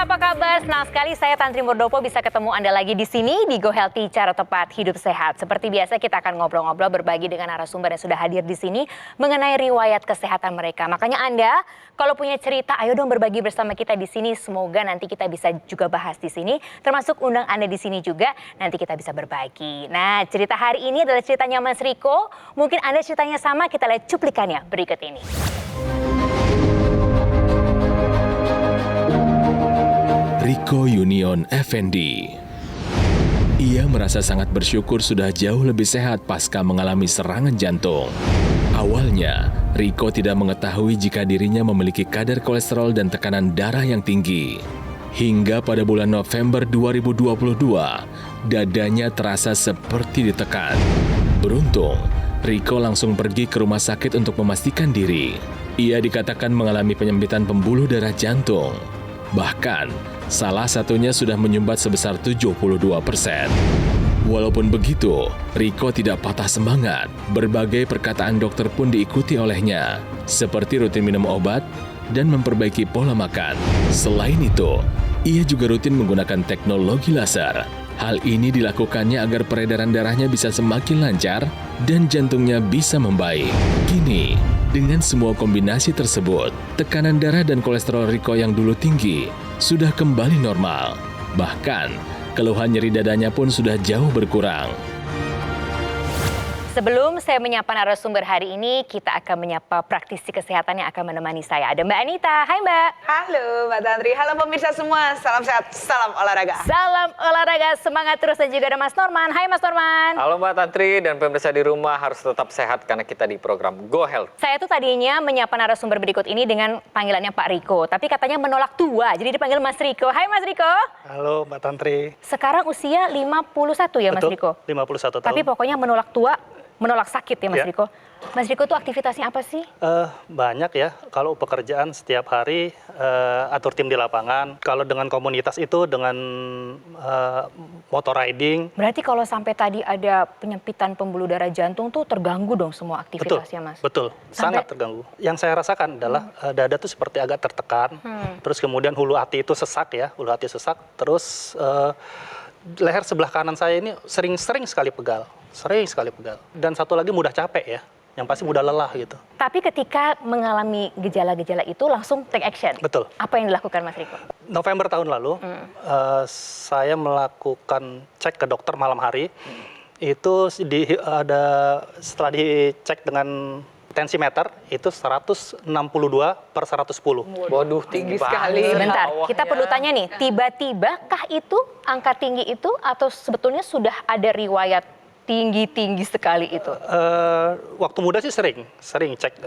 apa kabar? Senang sekali saya Tantri Murdopo bisa ketemu Anda lagi di sini di Go Healthy, cara tepat hidup sehat. Seperti biasa kita akan ngobrol-ngobrol berbagi dengan narasumber yang sudah hadir di sini mengenai riwayat kesehatan mereka. Makanya Anda kalau punya cerita, ayo dong berbagi bersama kita di sini. Semoga nanti kita bisa juga bahas di sini, termasuk undang Anda di sini juga. Nanti kita bisa berbagi. Nah, cerita hari ini adalah ceritanya Mas Riko. Mungkin Anda ceritanya sama, kita lihat cuplikannya berikut ini. Riko Yunion Effendi. Ia merasa sangat bersyukur sudah jauh lebih sehat pasca mengalami serangan jantung. Awalnya, Riko tidak mengetahui jika dirinya memiliki kadar kolesterol dan tekanan darah yang tinggi. Hingga pada bulan November 2022, dadanya terasa seperti ditekan. Beruntung, Riko langsung pergi ke rumah sakit untuk memastikan diri. Ia dikatakan mengalami penyempitan pembuluh darah jantung. Bahkan, salah satunya sudah menyumbat sebesar 72%. Walaupun begitu, Riko tidak patah semangat. Berbagai perkataan dokter pun diikuti olehnya, seperti rutin minum obat dan memperbaiki pola makan. Selain itu, ia juga rutin menggunakan teknologi laser. Hal ini dilakukannya agar peredaran darahnya bisa semakin lancar dan jantungnya bisa membaik. Kini, dengan semua kombinasi tersebut, tekanan darah dan kolesterol Riko yang dulu tinggi sudah kembali normal. Bahkan, keluhan nyeri dadanya pun sudah jauh berkurang. Sebelum saya menyapa narasumber hari ini, kita akan menyapa praktisi kesehatan yang akan menemani saya. Ada Mbak Anita. Hai Mbak. Halo Mbak Tantri, halo pemirsa semua. Salam sehat, salam olahraga. Salam olahraga, semangat terus. Dan juga ada Mas Norman. Hai Mas Norman. Halo Mbak Tantri dan pemirsa di rumah, harus tetap sehat karena kita di program Go Health. Saya tuh tadinya menyapa narasumber berikut ini dengan panggilannya Pak Riko. Tapi katanya menolak tua, jadi dipanggil Mas Riko. Hai Mas Riko. Halo Mbak Tantri. Sekarang usia 51 ya Mas Betul, Riko? 51 tahun. Tapi pokoknya menolak tua, menolak sakit ya Mas Ya. Riko. Mas Riko tuh aktivitasnya apa sih? Banyak ya, kalau pekerjaan setiap hari atur tim di lapangan. Kalau dengan komunitas itu dengan motor riding. Berarti kalau sampai tadi ada penyempitan pembuluh darah jantung tuh terganggu dong semua aktivitasnya Mas? Betul, Sampai- sangat terganggu. Yang saya rasakan adalah dada tuh seperti agak tertekan. Terus kemudian hulu hati itu sesak ya, hulu hati sesak. Terus leher sebelah kanan saya ini sering sekali pegal. Sering sekali pegal. Dan satu lagi mudah capek ya, yang pasti mudah lelah gitu. Tapi ketika mengalami gejala-gejala itu langsung take action? Betul. Apa yang dilakukan Mas Riko? November tahun lalu, saya melakukan cek ke dokter malam hari. Itu setelah dicek dengan tensimeter, itu 162/110. Waduh, tinggi sekali. banget. Sebentar, bawahnya. kita perlu tanya nih, tiba-tiba kah itu angka tinggi itu atau sebetulnya sudah ada riwayat tinggi-tinggi sekali itu? Waktu muda sih sering cek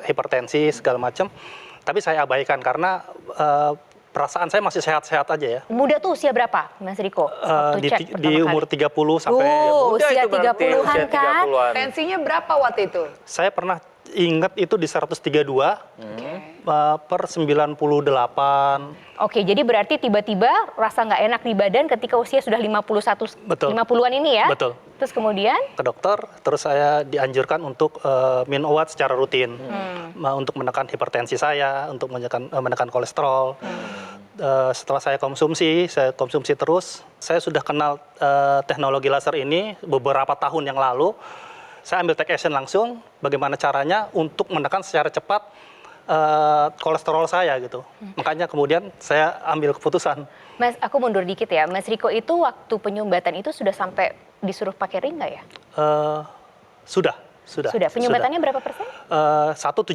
hipertensi segala macam. Tapi saya abaikan karena perasaan saya masih sehat-sehat aja ya. Muda tuh usia berapa, Mas Riko? Waktu cek pertama Di kali. umur 30 sampai Muda usia itu berarti, 30-an usia kan? 30-an. Tensinya berapa waktu itu? saya pernah ingat itu di 132 per 98. Oke, jadi berarti tiba-tiba rasa nggak enak di badan ketika usia sudah 51, Betul. 50-an ini ya? Betul. Terus kemudian? Ke dokter, terus saya dianjurkan untuk minum obat secara rutin untuk menekan hipertensi saya, untuk menekan kolesterol. Setelah saya konsumsi terus. Saya sudah kenal teknologi laser ini beberapa tahun yang lalu. Saya ambil take action langsung, bagaimana caranya untuk menekan secara cepat kolesterol saya gitu. Makanya kemudian saya ambil keputusan. Mas, aku mundur dikit ya. Mas Riko itu waktu penyumbatan itu sudah sampai disuruh pakai ring nggak ya? Sudah. Penyumbatannya berapa persen? 172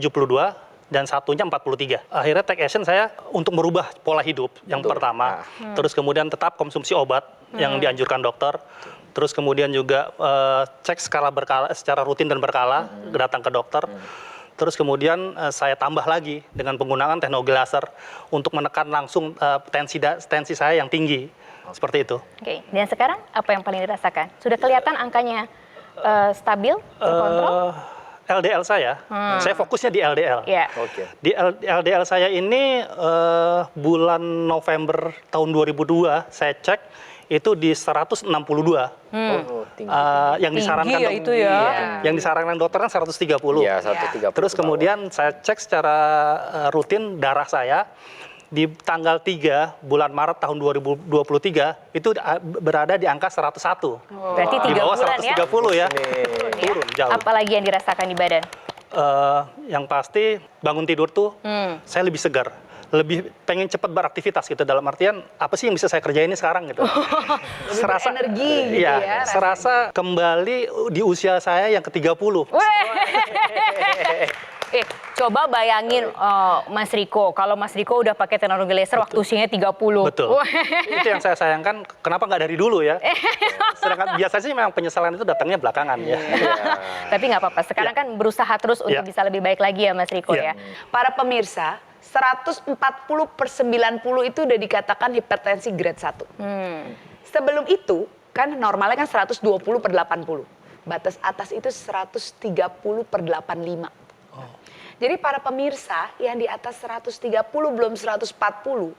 dan satunya 43. Akhirnya take action saya untuk merubah pola hidup yang pertama. Terus kemudian tetap konsumsi obat yang dianjurkan dokter. Terus kemudian juga cek secara rutin dan berkala, datang ke dokter. Terus kemudian saya tambah lagi dengan penggunaan teknologi laser untuk menekan langsung tensi saya yang tinggi. Seperti itu. Oke, dan sekarang apa yang paling dirasakan? Sudah kelihatan angkanya stabil, terkontrol? LDL saya fokusnya di LDL. Iya. Oke. Di LDL saya ini bulan November tahun 2002 saya cek itu di 162. Oh, tinggi. Yang disarankan ya itu ya. Yang disarankan dokter kan 130. Iya, 130. Terus kemudian saya cek secara rutin darah saya di tanggal 3 bulan Maret tahun 2023 itu berada di angka 101. Berarti Di 3 bawah bulan ya. 130 ya. Nih. Turun jauh. Apalagi yang dirasakan di badan? Yang pasti bangun tidur tuh saya lebih segar. Lebih pengen cepat beraktivitas gitu, dalam artian apa sih yang bisa saya kerjain ini sekarang gitu. Serasa berenergi gitu ya, rasanya. serasa kembali di usia saya yang ke-30. Coba bayangin Mas Riko, kalau Mas Riko udah pakai teknologi laser waktu usianya 30. Betul. Itu yang saya sayangkan, kenapa nggak dari dulu ya? Sedangkan biasanya sih memang penyesalan itu datangnya belakangan ya. Tapi nggak apa-apa, sekarang kan berusaha terus untuk bisa lebih baik lagi ya Mas Riko ya. Para pemirsa, 140/90 itu udah dikatakan hipertensi grade 1. Sebelum itu, kan normalnya kan 120/80. Batas atas itu 130/85. Jadi para pemirsa yang di atas 130 belum 140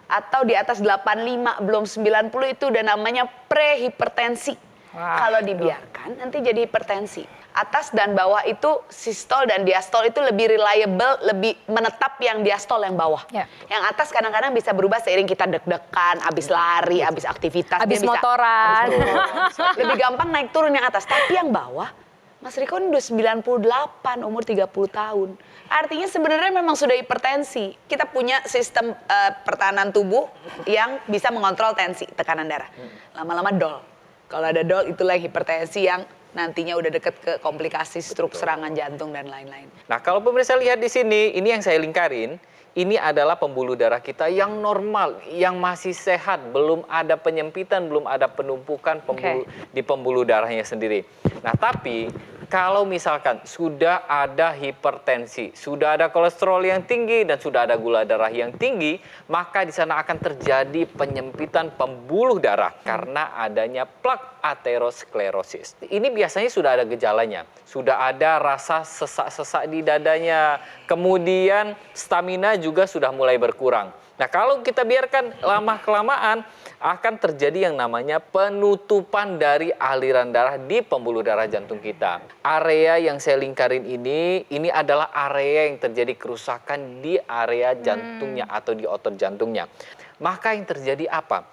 atau di atas 85 belum 90 itu udah namanya prehipertensi. Kalau dibiarkan nanti jadi hipertensi. Atas dan bawah itu sistol dan diastol itu lebih reliable, lebih menetap yang diastol yang bawah. Ya. Yang atas kadang-kadang bisa berubah seiring kita deg-degan, abis lari, abis aktivitas. Habis dia bisa motoran. lebih gampang naik turun yang atas. Tapi yang bawah, Mas Riko ini udah 98, umur 30 tahun. Artinya sebenarnya memang sudah hipertensi. Kita punya sistem pertahanan tubuh yang bisa mengontrol tensi, tekanan darah. Lama-lama dol. Kalau ada dol, itulah hipertensi yang nantinya udah deket ke komplikasi stroke, serangan jantung, dan lain-lain. Nah, kalau pemirsa lihat di sini, ini yang saya lingkarin, ini adalah pembuluh darah kita yang normal, yang masih sehat, belum ada penyempitan, belum ada penumpukan di pembuluh darahnya sendiri. Nah, tapi kalau misalkan sudah ada hipertensi, sudah ada kolesterol yang tinggi, dan sudah ada gula darah yang tinggi, maka di sana akan terjadi penyempitan pembuluh darah karena adanya plak aterosklerosis. Ini biasanya sudah ada gejalanya, sudah ada rasa sesak-sesak di dadanya, kemudian stamina juga sudah mulai berkurang. Nah, kalau kita biarkan lama-kelamaan, akan terjadi yang namanya penutupan dari aliran darah di pembuluh darah jantung kita. Area yang saya lingkarin ini adalah area yang terjadi kerusakan di area jantungnya atau di otot jantungnya. Maka yang terjadi apa?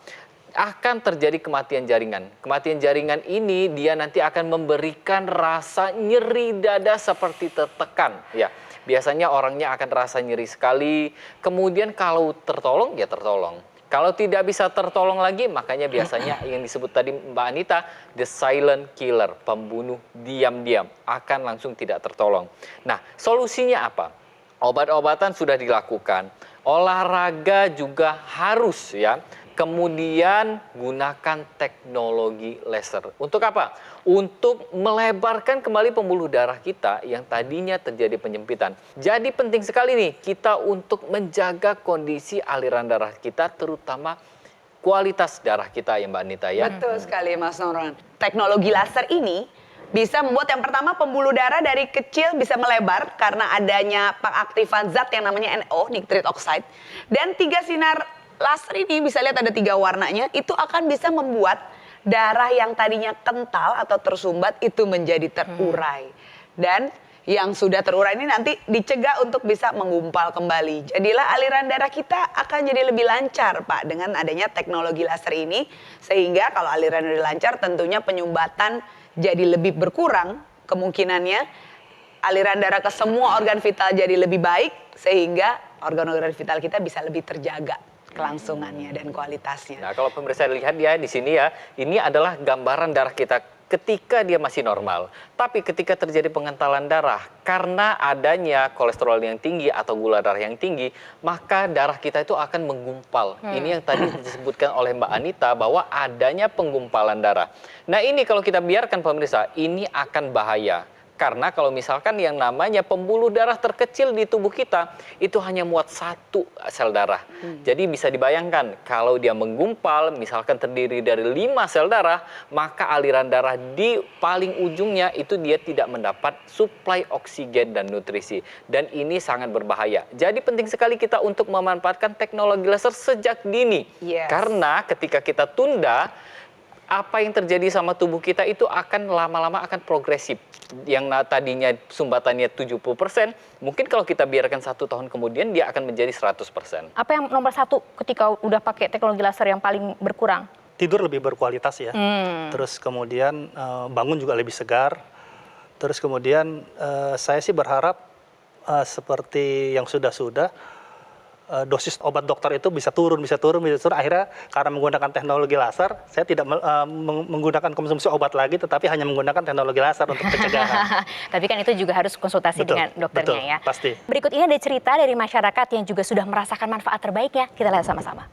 Akan terjadi kematian jaringan. Kematian jaringan ini dia nanti akan memberikan rasa nyeri dada seperti tertekan. Ya, biasanya orangnya akan terasa nyeri sekali. Kemudian kalau tertolong, ya tertolong. Kalau tidak bisa tertolong lagi, makanya biasanya yang disebut tadi Mbak Anita, the silent killer, pembunuh diam-diam, akan langsung tidak tertolong. Nah, solusinya apa? Obat-obatan sudah dilakukan, olahraga juga harus ya. Kemudian gunakan teknologi laser. Untuk apa? Untuk melebarkan kembali pembuluh darah kita yang tadinya terjadi penyempitan. Jadi penting sekali nih kita untuk menjaga kondisi aliran darah kita, terutama kualitas darah kita ya Mbak Anita ya. Betul sekali Mas Noran. Teknologi laser ini bisa membuat yang pertama pembuluh darah dari kecil bisa melebar karena adanya pengaktifan zat yang namanya NO, nitrate oxide. Dan 3 sinar laser ini bisa lihat ada 3 warnanya, itu akan bisa membuat darah yang tadinya kental atau tersumbat itu menjadi terurai. Dan yang sudah terurai ini nanti dicegah untuk bisa menggumpal kembali. Jadilah aliran darah kita akan jadi lebih lancar Pak dengan adanya teknologi laser ini. Sehingga kalau aliran darah lancar tentunya penyumbatan jadi lebih berkurang kemungkinannya. Aliran darah ke semua organ vital jadi lebih baik sehingga organ-organ vital kita bisa lebih terjaga kelangsungannya dan kualitasnya. Nah, kalau pemirsa lihat ya di sini ya, ini adalah gambaran darah kita ketika dia masih normal. Tapi ketika terjadi pengentalan darah karena adanya kolesterol yang tinggi atau gula darah yang tinggi, maka darah kita itu akan menggumpal. Ini yang tadi disebutkan oleh Mbak Anita bahwa adanya penggumpalan darah. Nah, ini kalau kita biarkan pemirsa, ini akan bahaya. Karena kalau misalkan yang namanya pembuluh darah terkecil di tubuh kita, itu hanya muat 1 sel darah. Jadi bisa dibayangkan, kalau dia menggumpal, misalkan terdiri dari 5 sel darah, maka aliran darah di paling ujungnya itu dia tidak mendapat suplai oksigen dan nutrisi. Dan ini sangat berbahaya. Jadi penting sekali kita untuk memanfaatkan teknologi laser sejak dini. Yes. Karena ketika kita tunda, apa yang terjadi sama tubuh kita itu akan lama-lama akan progresif. Yang tadinya sumbatannya 70%, mungkin kalau kita biarkan 1 tahun kemudian dia akan menjadi 100%. Apa yang nomor satu ketika udah pakai teknologi laser yang paling berkurang? Tidur lebih berkualitas ya. Terus kemudian bangun juga lebih segar. Terus kemudian saya sih berharap seperti yang sudah-sudah, dosis obat dokter itu bisa turun. Akhirnya karena menggunakan teknologi laser, saya tidak menggunakan konsumsi obat lagi, tetapi hanya menggunakan teknologi laser untuk pencegahan. Tapi kan itu juga harus konsultasi Betul, dengan dokternya betul, ya. pasti. Berikut ini ada cerita dari masyarakat yang juga sudah merasakan manfaat terbaiknya. Kita lihat sama-sama.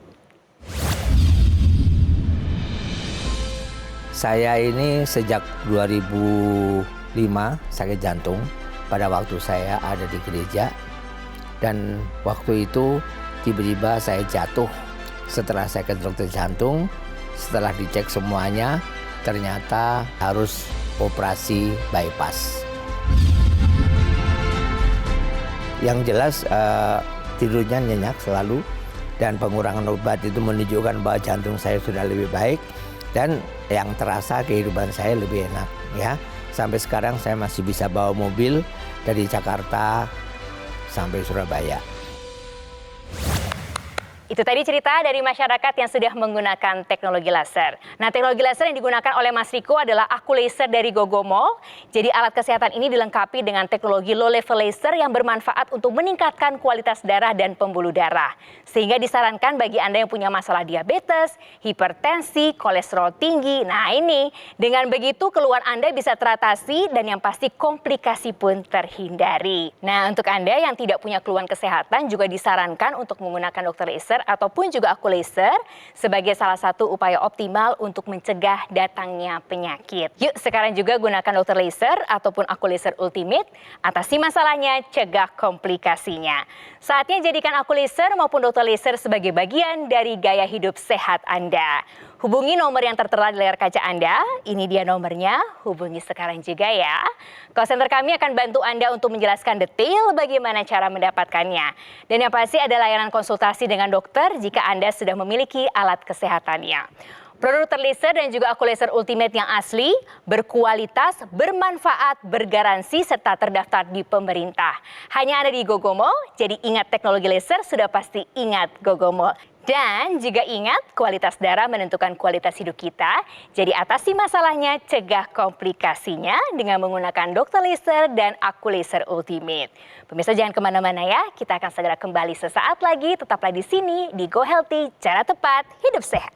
Saya ini sejak 2005 sakit jantung pada waktu saya ada di gereja. Dan waktu itu tiba-tiba saya jatuh setelah saya ke dokter jantung. Setelah dicek semuanya, ternyata harus operasi bypass. Yang jelas tidurnya nyenyak selalu, dan pengurangan obat itu menunjukkan bahwa jantung saya sudah lebih baik, dan yang terasa kehidupan saya lebih enak ya. Sampai sekarang saya masih bisa bawa mobil dari Jakarta sampai Surabaya. Itu tadi cerita dari masyarakat yang sudah menggunakan teknologi laser. Nah, teknologi laser yang digunakan oleh Mas Riko adalah aku laser dari Gogomol. Jadi alat kesehatan ini dilengkapi dengan teknologi low level laser yang bermanfaat untuk meningkatkan kualitas darah dan pembuluh darah. Sehingga disarankan bagi Anda yang punya masalah diabetes, hipertensi, kolesterol tinggi. Nah ini, dengan begitu keluhan Anda bisa teratasi dan yang pasti komplikasi pun terhindari. Nah, untuk Anda yang tidak punya keluhan kesehatan juga disarankan untuk menggunakan dokter laser ataupun juga aku laser sebagai salah satu upaya optimal untuk mencegah datangnya penyakit. Yuk sekarang juga gunakan dokter laser ataupun aku laser ultimate, atasi masalahnya, cegah komplikasinya. Saatnya jadikan aku laser maupun dokter laser sebagai bagian dari gaya hidup sehat Anda. Hubungi nomor yang tertera di layar kaca Anda. Ini dia nomornya, hubungi sekarang juga ya. Call center kami akan bantu Anda untuk menjelaskan detail bagaimana cara mendapatkannya. Dan yang pasti ada layanan konsultasi dengan dokter jika Anda sudah memiliki alat kesehatannya. Produk laser dan juga aku laser ultimate yang asli, berkualitas, bermanfaat, bergaransi, serta terdaftar di pemerintah. Hanya ada di Gogomol, jadi ingat teknologi laser sudah pasti ingat Gogomol. Dan juga ingat, kualitas darah menentukan kualitas hidup kita. Jadi atasi masalahnya, cegah komplikasinya dengan menggunakan dokter laser dan aku laser ultimate. Pemirsa jangan kemana-mana ya, kita akan segera kembali sesaat lagi. Tetaplah di sini di Go Healthy, cara tepat, hidup sehat.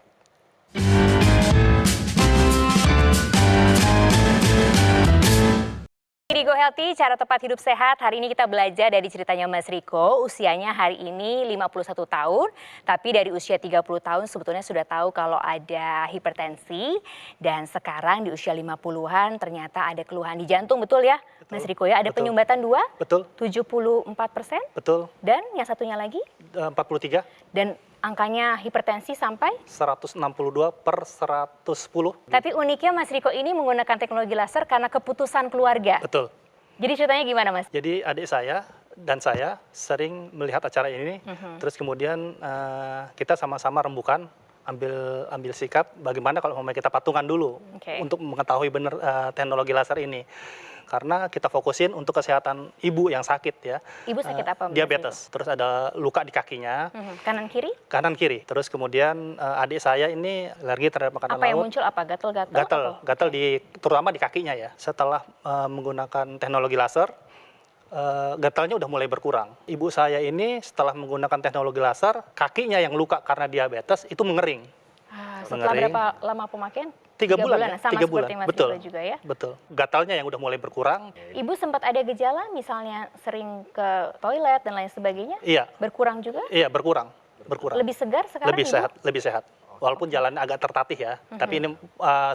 Di Go Healthy, cara tepat hidup sehat. Hari ini kita belajar dari ceritanya Mas Riko. Usianya hari ini 51 tahun, tapi dari usia 30 tahun sebetulnya sudah tahu kalau ada hipertensi. Dan sekarang di usia 50-an ternyata ada keluhan di jantung, betul ya Mas Riko ya? Ada betul. penyumbatan 2, Betul. 74%. Betul. Dan yang satunya lagi? 43. Dan angkanya hipertensi sampai? 162/110. Tapi uniknya Mas Riko ini menggunakan teknologi laser karena keputusan keluarga. Betul. Jadi ceritanya gimana Mas? Jadi adik saya dan saya sering melihat acara ini, terus kemudian kita sama-sama rembukan, ambil sikap bagaimana kalau kita patungan dulu untuk mengetahui benar teknologi laser ini. Karena kita fokusin untuk kesehatan ibu yang sakit ya. Ibu sakit apa? Diabetes. Terus ada luka di kakinya. Kanan kiri? Kanan kiri. Terus kemudian adik saya ini alergi terhadap makanan laut. Apa yang muncul apa? Gatal-gatal? Gatal terutama di kakinya ya. Setelah menggunakan teknologi laser, gatalnya udah mulai berkurang. Ibu saya ini setelah menggunakan teknologi laser, kakinya yang luka karena diabetes itu mengering. Setelah berapa lama pemakaian? 3 bulan. Sama 3 bulan. seperti Mas Betul. Riko juga ya? Betul. Gatalnya yang udah mulai berkurang. Ibu sempat ada gejala misalnya sering ke toilet dan lain sebagainya? Iya. Berkurang juga? Iya, berkurang. Lebih segar sekarang Lebih Ibu? lebih sehat. Walaupun jalannya agak tertatih ya, tapi ini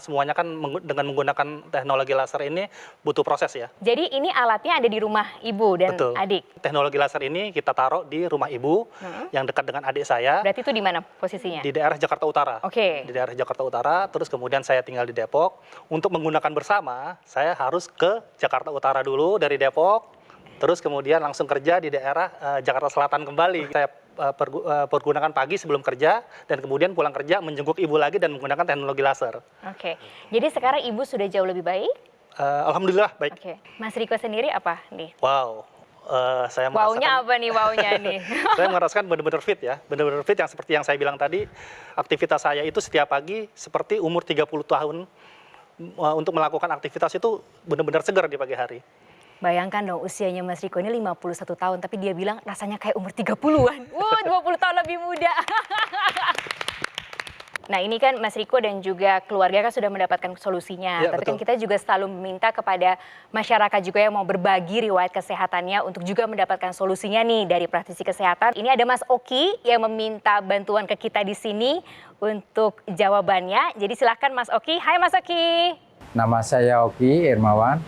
semuanya kan dengan menggunakan teknologi laser ini butuh proses ya. Jadi ini alatnya ada di rumah ibu dan Betul. adik? Teknologi laser ini kita taruh di rumah ibu yang dekat dengan adik saya. Berarti itu di mana posisinya? Di daerah Jakarta Utara. Oke. Di daerah Jakarta Utara, terus kemudian saya tinggal di Depok. Untuk menggunakan bersama, saya harus ke Jakarta Utara dulu dari Depok, terus kemudian langsung kerja di daerah Jakarta Selatan kembali. Saya pergunakan pagi sebelum kerja, dan kemudian pulang kerja menjenguk ibu lagi dan menggunakan teknologi laser. Oke. Jadi sekarang ibu sudah jauh lebih baik? Alhamdulillah baik. Oke. Mas Riko sendiri apa nih? Wow. Saya Wownya merasakan, apa nih wownya nih? saya merasakan benar-benar fit ya, benar-benar fit yang seperti yang saya bilang tadi, aktivitas saya itu setiap pagi seperti umur 30 tahun untuk melakukan aktivitas itu benar-benar segar di pagi hari. Bayangkan dong usianya Mas Riko ini 51 tahun tapi dia bilang rasanya kayak umur 30-an. Wah, 20 tahun lebih muda. Nah ini kan Mas Riko dan juga keluarga kan sudah mendapatkan solusinya. Ya, Tapi kan betul. kita juga selalu meminta kepada masyarakat juga yang mau berbagi riwayat kesehatannya untuk juga mendapatkan solusinya nih dari praktisi kesehatan. Ini ada Mas Oki yang meminta bantuan ke kita di sini untuk jawabannya. Jadi silahkan Mas Oki. Hai Mas Oki. Nama saya Oki Irmawan,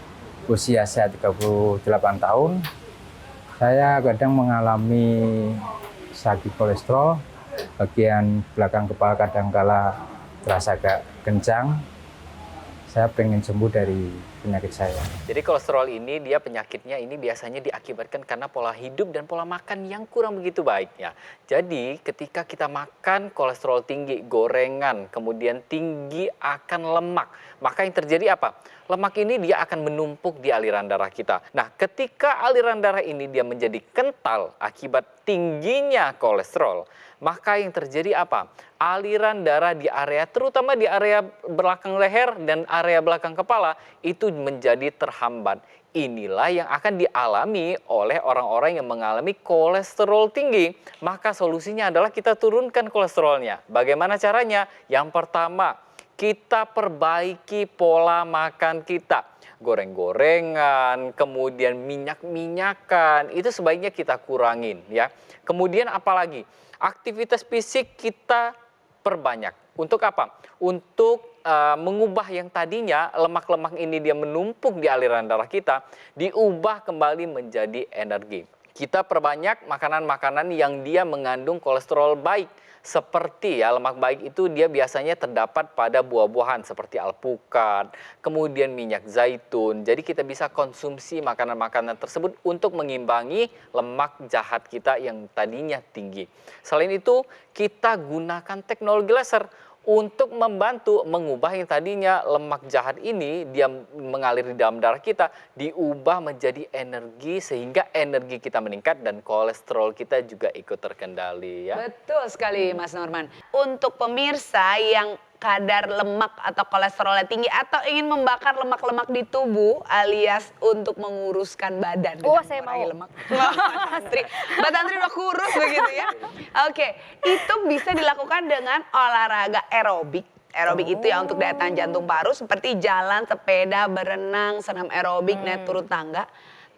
usia saya 38 tahun. Saya kadang mengalami sakit kolesterol, bagian belakang kepala kadangkala terasa agak kencang. Saya pengen sembuh dari penyakit saya. Jadi kolesterol ini dia penyakitnya ini biasanya diakibatkan karena pola hidup dan pola makan yang kurang begitu baik ya. Jadi ketika kita makan kolesterol tinggi, gorengan, kemudian tinggi akan lemak, maka yang terjadi apa? Lemak ini dia akan menumpuk di aliran darah kita. Nah, ketika aliran darah ini dia menjadi kental akibat tingginya kolesterol, maka yang terjadi apa? Aliran darah di area, terutama di area belakang leher dan area belakang kepala, itu menjadi terhambat. Inilah yang akan dialami oleh orang-orang yang mengalami kolesterol tinggi. Maka solusinya adalah kita turunkan kolesterolnya. Bagaimana caranya? Yang pertama, kita perbaiki pola makan kita. Goreng-gorengan, kemudian minyak-minyakan, itu sebaiknya kita kurangin ya. Kemudian apalagi? Aktivitas fisik kita perbanyak. Untuk apa? Untuk mengubah yang tadinya lemak-lemak ini dia menumpuk di aliran darah kita, diubah kembali menjadi energi. Kita perbanyak makanan-makanan yang dia mengandung kolesterol baik. Seperti ya lemak baik itu dia biasanya terdapat pada buah-buahan seperti alpukat, kemudian minyak zaitun. Jadi kita bisa konsumsi makanan-makanan tersebut untuk mengimbangi lemak jahat kita yang tadinya tinggi. Selain itu kita gunakan teknologi laser untuk membantu mengubah yang tadinya lemak jahat ini dia mengalir di dalam darah kita diubah menjadi energi sehingga energi kita meningkat dan kolesterol kita juga ikut terkendali ya. Betul sekali Mas Norman. Untuk pemirsa yang kadar lemak atau kolesterolnya tinggi atau ingin membakar lemak-lemak di tubuh alias untuk menguruskan badan. Oh, dengan saya mengurangi mau. lemak. Mbak Tantri udah kurus begitu ya. Oke, itu bisa dilakukan dengan olahraga aerobik. Aerobik itu ya untuk daya tahan jantung paru seperti jalan, sepeda, berenang, senam aerobik, naik turun tangga.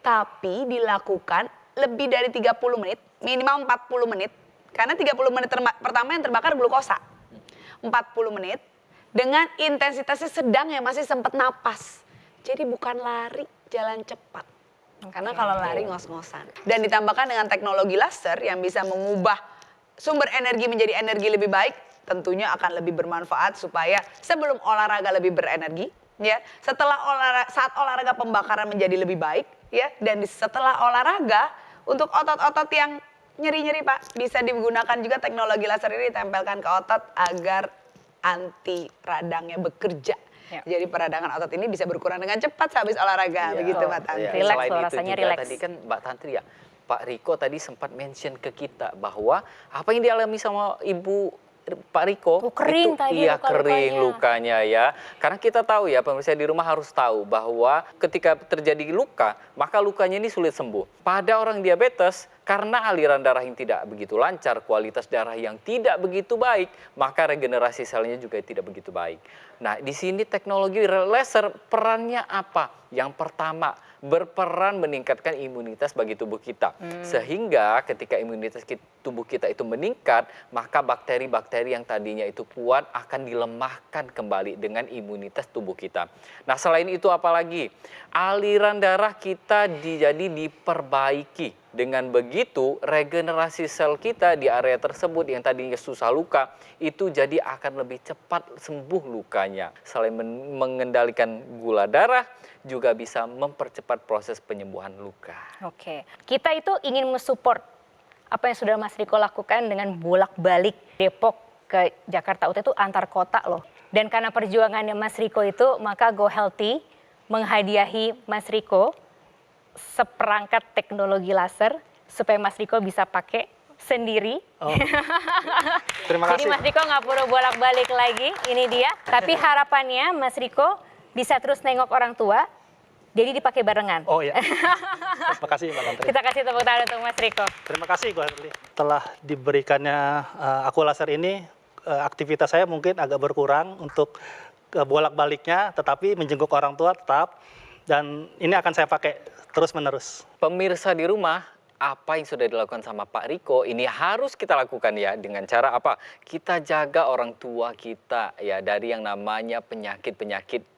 Tapi dilakukan lebih dari 30 menit, minimal 40 menit. Karena 30 menit pertama yang terbakar glukosa. 40 menit dengan intensitasnya sedang ya masih sempat napas. Jadi bukan lari, jalan cepat. Karena kalau lari ngos-ngosan. Dan ditambahkan dengan teknologi laser yang bisa mengubah sumber energi menjadi energi lebih baik, tentunya akan lebih bermanfaat supaya sebelum olahraga lebih berenergi, ya. Saat olahraga pembakaran menjadi lebih baik, ya. Dan setelah olahraga untuk otot-otot yang nyeri-nyeri Pak, bisa digunakan juga teknologi laser ini ditempelkan ke otot agar anti radangnya bekerja. Ya. Jadi peradangan otot ini bisa berkurang dengan cepat habis olahraga, begitu Mbak Tantri. Ya, Relax selain loh, itu rasanya juga relax. tadi kan Mbak Tantri ya, Pak Riko tadi sempat mention ke kita bahwa apa yang dialami sama Ibu Pak Riko Kering itu tadi iya luka-lukanya. kering lukanya ya. Karena kita tahu ya pemirsa di rumah harus tahu bahwa ketika terjadi luka maka lukanya ini sulit sembuh. Pada orang diabetes karena aliran darah yang tidak begitu lancar, kualitas darah yang tidak begitu baik, maka regenerasi selnya juga tidak begitu baik. Nah, di sini teknologi laser perannya apa? Yang pertama, berperan meningkatkan imunitas bagi tubuh kita. Sehingga ketika imunitas tubuh kita itu meningkat, maka bakteri-bakteri yang tadinya itu kuat akan dilemahkan kembali dengan imunitas tubuh kita. Nah, selain itu apalagi? Aliran darah kita jadi diperbaiki. Dengan begitu, regenerasi sel kita di area tersebut yang tadinya susah luka, itu jadi akan lebih cepat sembuh lukanya. Selain mengendalikan gula darah, juga bisa mempercepat proses penyembuhan luka. Oke, kita itu ingin mensupport apa yang sudah Mas Riko lakukan dengan bolak-balik Depok ke Jakarta UT itu antar kota loh. Dan karena perjuangannya Mas Riko itu, maka Go Healthy menghadiahi Mas Riko seperangkat teknologi laser supaya Mas Riko bisa pakai sendiri. Oh. Terima Jadi kasih. Mas Riko nggak perlu bolak-balik lagi, ini dia. Tapi harapannya Mas Riko bisa terus nengok orang tua, jadi dipakai barengan. Oh ya. Terima kasih Mbak Tantri. Kita kasih tepuk tangan untuk Mas Riko. Terima kasih Go Healthy. Setelah diberikannya aku laser ini, aktivitas saya mungkin agak berkurang untuk bolak-baliknya, tetapi menjenguk orang tua tetap. Dan ini akan saya pakai terus-menerus. Pemirsa di rumah, apa yang sudah dilakukan sama Pak Riko ini harus kita lakukan ya, dengan cara apa? Kita jaga orang tua kita ya dari yang namanya penyakit-penyakit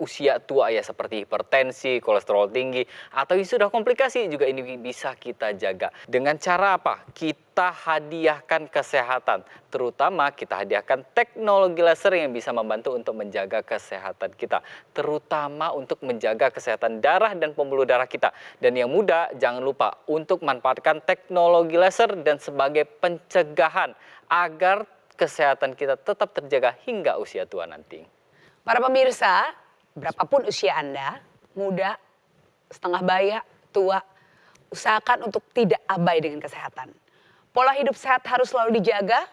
usia tua ya, seperti hipertensi, kolesterol tinggi, atau yang sudah komplikasi juga ini bisa kita jaga. Dengan cara apa? Kita hadiahkan kesehatan, terutama kita hadiahkan teknologi laser yang bisa membantu untuk menjaga kesehatan kita, terutama untuk menjaga kesehatan darah dan pembuluh darah kita. Dan yang muda, jangan lupa untuk manfaatkan teknologi laser dan sebagai pencegahan agar kesehatan kita tetap terjaga hingga usia tua nanti. Para pemirsa, berapapun usia Anda, muda, setengah baya, tua, usahakan untuk tidak abai dengan kesehatan. Pola hidup sehat harus selalu dijaga,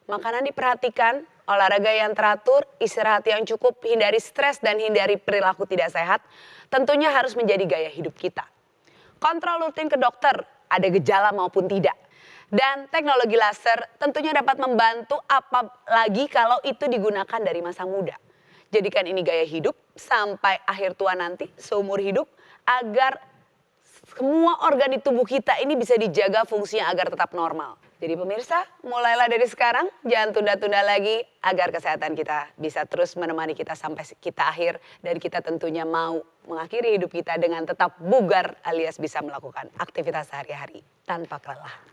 makanan diperhatikan, olahraga yang teratur, istirahat yang cukup, hindari stres dan hindari perilaku tidak sehat, tentunya harus menjadi gaya hidup kita. Kontrol rutin ke dokter, ada gejala maupun tidak. Dan teknologi laser tentunya dapat membantu, apalagi kalau itu digunakan dari masa muda. Jadikan ini gaya hidup sampai akhir tua nanti, seumur hidup, agar semua organ di tubuh kita ini bisa dijaga fungsinya agar tetap normal. Jadi pemirsa, mulailah dari sekarang, jangan tunda-tunda lagi agar kesehatan kita bisa terus menemani kita sampai kita akhir. Dan kita tentunya mau mengakhiri hidup kita dengan tetap bugar alias bisa melakukan aktivitas sehari-hari tanpa kelelahan.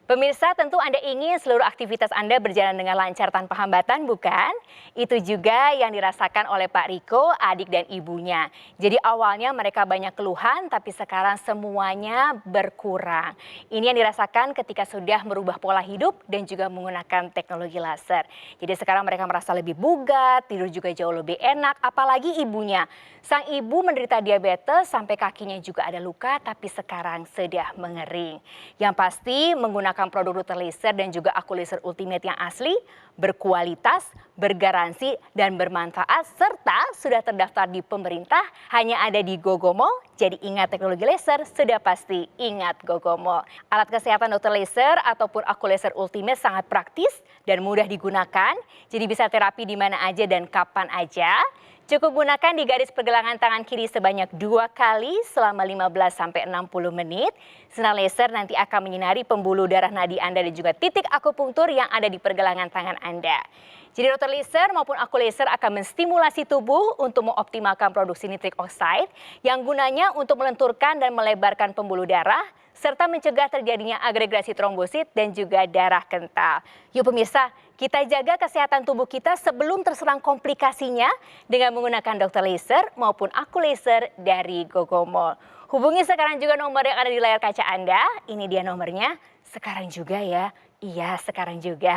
Pemirsa, tentu Anda ingin seluruh aktivitas Anda berjalan dengan lancar tanpa hambatan, bukan? Itu juga yang dirasakan oleh Pak Riko, adik dan ibunya. Jadi awalnya mereka banyak keluhan, tapi sekarang semuanya berkurang. Ini yang dirasakan ketika sudah merubah pola hidup dan juga menggunakan teknologi laser. Jadi sekarang mereka merasa lebih bugar, tidur juga jauh lebih enak, apalagi ibunya. Sang ibu menderita diabetes sampai kakinya juga ada luka, tapi sekarang sudah mengering. Yang pasti menggunakan produk Dr. Laser dan juga Aku Laser Ultimate yang asli, berkualitas, bergaransi, dan bermanfaat, serta sudah terdaftar di pemerintah, hanya ada di Gogomo. Jadi ingat teknologi laser, sudah pasti ingat Gogomo. Alat kesehatan Dr. Laser ataupun Aku Laser Ultimate sangat praktis dan mudah digunakan, jadi bisa terapi di mana aja dan kapan aja. Cukup gunakan di garis pergelangan tangan kiri sebanyak 2 kali selama 15-60 menit. Sinar laser nanti akan menyinari pembuluh darah nadi Anda dan juga titik akupunktur yang ada di pergelangan tangan Anda. Jadi Dr. Laser maupun Aku Laser akan menstimulasi tubuh untuk mengoptimalkan produksi nitrik oxide yang gunanya untuk melenturkan dan melebarkan pembuluh darah serta mencegah terjadinya agregasi trombosit dan juga darah kental. Yuk pemirsa, kita jaga kesehatan tubuh kita sebelum terserang komplikasinya dengan menggunakan Dr. Laser maupun Aku Laser dari Gogomo. Hubungi sekarang juga nomor yang ada di layar kaca Anda. Ini dia nomornya. Sekarang juga ya. Iya, sekarang juga.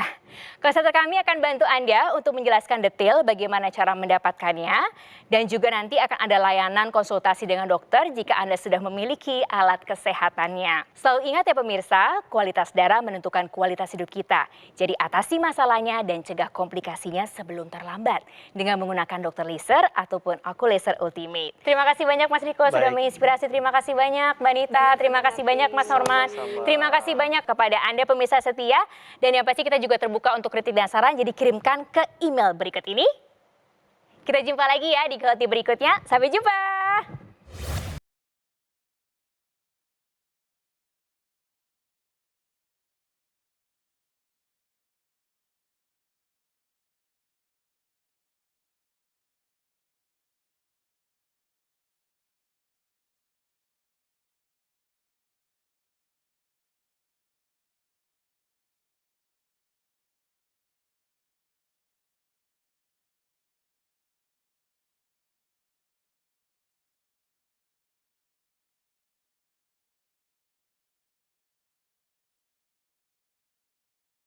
Konsultan kami akan bantu Anda untuk menjelaskan detail bagaimana cara mendapatkannya. Dan juga nanti akan ada layanan konsultasi dengan dokter jika Anda sudah memiliki alat kesehatannya. Selalu ingat ya pemirsa, kualitas darah menentukan kualitas hidup kita. Jadi atasi masalahnya dan cegah komplikasinya sebelum terlambat. Dengan menggunakan Dr. Laser ataupun Aku Laser Ultimate. Terima kasih banyak Mas Riko sudah menginspirasi. Terima kasih banyak Mbak Nita. Terima kasih banyak Mas Norman. Terima kasih banyak kepada Anda pemirsa setia. Dan yang pasti kita juga terbuka untuk kritik dan saran, jadi kirimkan ke email berikut ini. Kita jumpa lagi ya di Go Healthy berikutnya. Sampai jumpa.